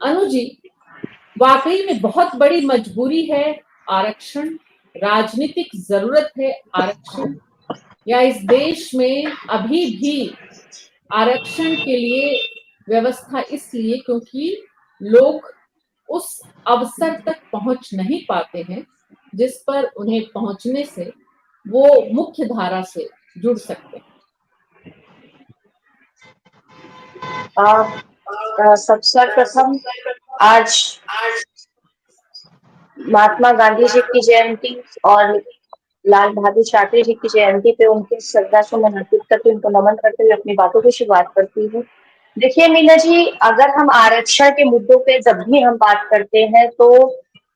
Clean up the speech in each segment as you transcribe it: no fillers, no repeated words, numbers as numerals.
अनु जी, वाकई में बहुत बड़ी मजबूरी है आरक्षण, राजनीतिक जरूरत है आरक्षण, या इस देश में अभी भी आरक्षण के लिए व्यवस्था इसलिए क्योंकि लोग उस अवसर तक पहुंच नहीं पाते हैं जिस पर उन्हें पहुंचने से वो मुख्य धारा से जुड़ सकते हैं। सबसे प्रथम आज महात्मा गांधी जी की जयंती और लाल बहादुर शास्त्री जी की जयंती पे उनके श्रद्धा सुमन अर्पित करके उनको नमन करते हुए अपनी बातों की शुरुआत करती हूँ। देखिए मीना जी, अगर हम आरक्षण के मुद्दों पे जब भी हम बात करते हैं तो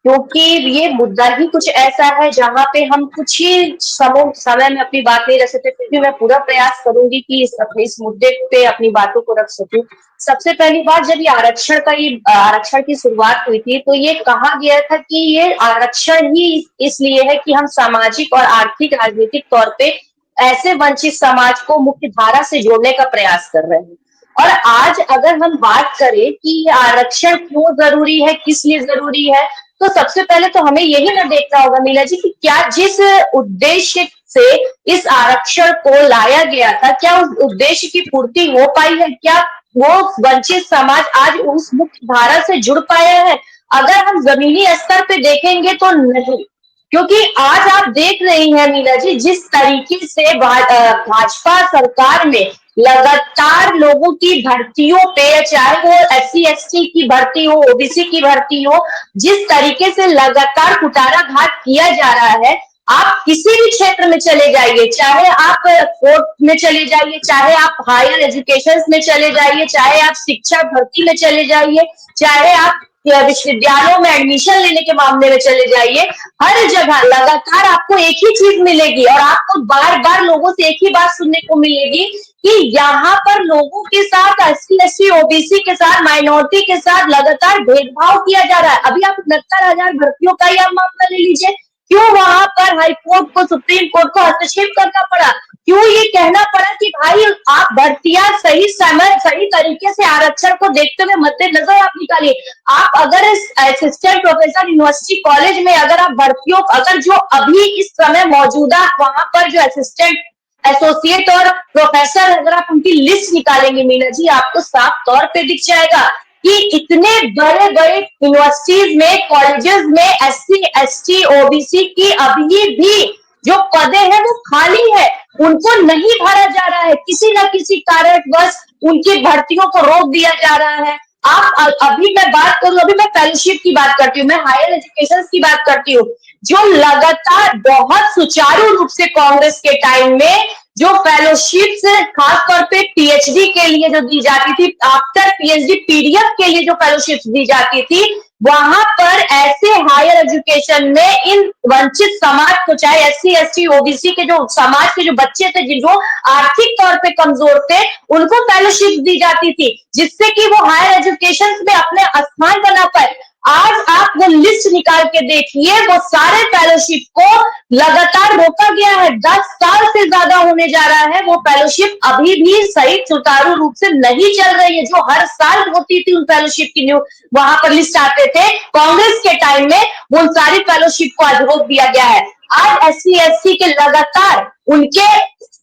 क्योंकि ये मुद्दा ही कुछ ऐसा है जहाँ पे हम कुछ ही समय में अपनी बात नहीं रख सकते, फिर भी मैं पूरा प्रयास करूंगी कि इस मुद्दे पे अपनी बातों को रख सकूं। सबसे पहली बात, जब ये आरक्षण की शुरुआत हुई थी तो ये कहा गया था कि ये आरक्षण ही इसलिए है कि हम सामाजिक और आर्थिक राजनीतिक तौर पे ऐसे वंचित समाज को मुख्य धारा से जोड़ने का प्रयास कर रहे हैं। और आज अगर हम बात करें कि ये आरक्षण क्यों जरूरी है, किस लिए जरूरी है, तो सबसे पहले तो हमें यही ना देखना होगा मीना जी कि क्या जिस उद्देश्य से इस आरक्षण को लाया गया था, क्या उस उद्देश्य की पूर्ति हो पाई है, क्या वो वंचित समाज आज उस मुख्य धारा से जुड़ पाया है। अगर हम जमीनी स्तर पे देखेंगे तो नहीं, क्योंकि आज आप देख रही हैं मीना जी जिस तरीके से भाजपा सरकार में लगातार लोगों की भर्तियों पे, चाहे वो SC ST की भर्ती हो, OBC की भर्ती हो, जिस तरीके से लगातार कुटाराघात किया जा रहा है। आप किसी भी क्षेत्र में चले जाइए, चाहे आप कोर्ट में चले जाइए, चाहे आप हायर एजुकेशन में चले जाइए, चाहे आप शिक्षा भर्ती में चले जाइए, चाहे आप विश्वविद्यालयों में एडमिशन लेने के मामले में चले जाइए, हर जगह लगातार आपको एक ही चीज मिलेगी और आपको बार बार लोगों से एक ही बात सुनने को मिलेगी कि यहाँ पर लोगों के साथ SC ST OBC के साथ, माइनॉरिटी के साथ लगातार भेदभाव किया जा रहा है। अभी आप 69,000 भर्तियों का ही आप मामला ले लीजिए, क्यों वहां पर हाईकोर्ट को, सुप्रीम कोर्ट को हस्तक्षेप करना पड़ा, क्यों ये कहना पड़ा कि भाई आप भर्तियां सही समय सही तरीके से आरक्षण को देखते हुए मद्देनजर आप निकालिए। आप अगर इस असिस्टेंट प्रोफेसर यूनिवर्सिटी कॉलेज में अगर आप भर्तियों, अगर जो अभी इस समय मौजूदा वहां पर जो असिस्टेंट, एसोसिएट और प्रोफेसर, अगर आप उनकी लिस्ट निकालेंगे मीना जी, आपको साफ तौर पे दिख जाएगा कि इतने बड़े बड़े यूनिवर्सिटीज में, कॉलेजेस में SC ST OBC की अभी भी जो पदे हैं वो खाली है, उनको नहीं भरा जा रहा है, किसी न किसी कारणवश उनकी भर्तियों को रोक दिया जा रहा है। आप अभी मैं बात करूं, अभी मैं फेलोशिप की बात करती हूँ, मैं हायर एजुकेशन की बात करती हूँ, जो लगातार बहुत सुचारू रूप से कांग्रेस के टाइम में जो फेलोशिप से खासतौर पे PhD के लिए जो दी जाती थी, आफ्टर PhD PDF के लिए जो फेलोशिप दी जाती थी, वहां पर ऐसे हायर एजुकेशन में इन वंचित समाज को, चाहे SC ST OBC के जो समाज के जो बच्चे थे जो आर्थिक तौर पे कमजोर थे, उनको फेलोशिप दी जाती थी जिससे कि वो हायर एजुकेशन में अपने स्थान बना पाए। आज आप वो लिस्ट निकाल के देखिए, वो सारे फेलोशिप को लगातार रोका गया है, 10 साल से ज्यादा होने जा रहा है, वो फेलोशिप अभी भी सही सुचारू रूप से नहीं चल रही है। जो हर साल होती थी उन फेलोशिप की न्यू वहां पर लिस्ट आते थे कांग्रेस के टाइम में, वो सारी फेलोशिप को आज रोक दिया गया है। आज SC ST के लगातार उनके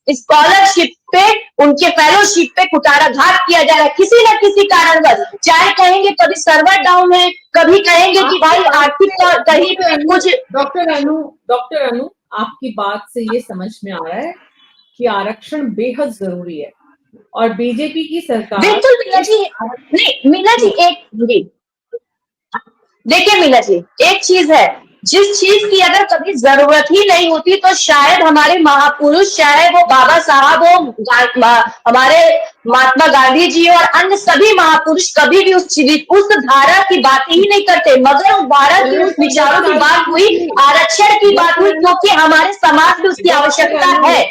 स्कॉलरशिप पे, उनके फेलोशिप पे कुटाराघात किया जा रहा है किसी न किसी कारणवश, चाहे कहेंगे कभी सर्वर डाउन है, कभी कहेंगे कि भाई आर्थिक कहीं पे कुछ। डॉक्टर अनु, आपकी बात से ये समझ में आ रहा है कि आरक्षण बेहद जरूरी है और बीजेपी की सरकार। बिल्कुल मीना जी, नहीं मीना जी, एक जी देखिए मीना जी, एक चीज है, जिस चीज की अगर कभी जरूरत ही नहीं होती तो शायद हमारे महापुरुष, चाहे वो बाबा साहब हो, हमारे महात्मा गांधी जी और अन्य सभी महापुरुष कभी भी उस धारा की बात ही नहीं करते, मगर उस धारा की, उस विचारों की बात हुई, आरक्षण की बात हुई, क्योंकि हमारे समाज में उसकी आवश्यकता है।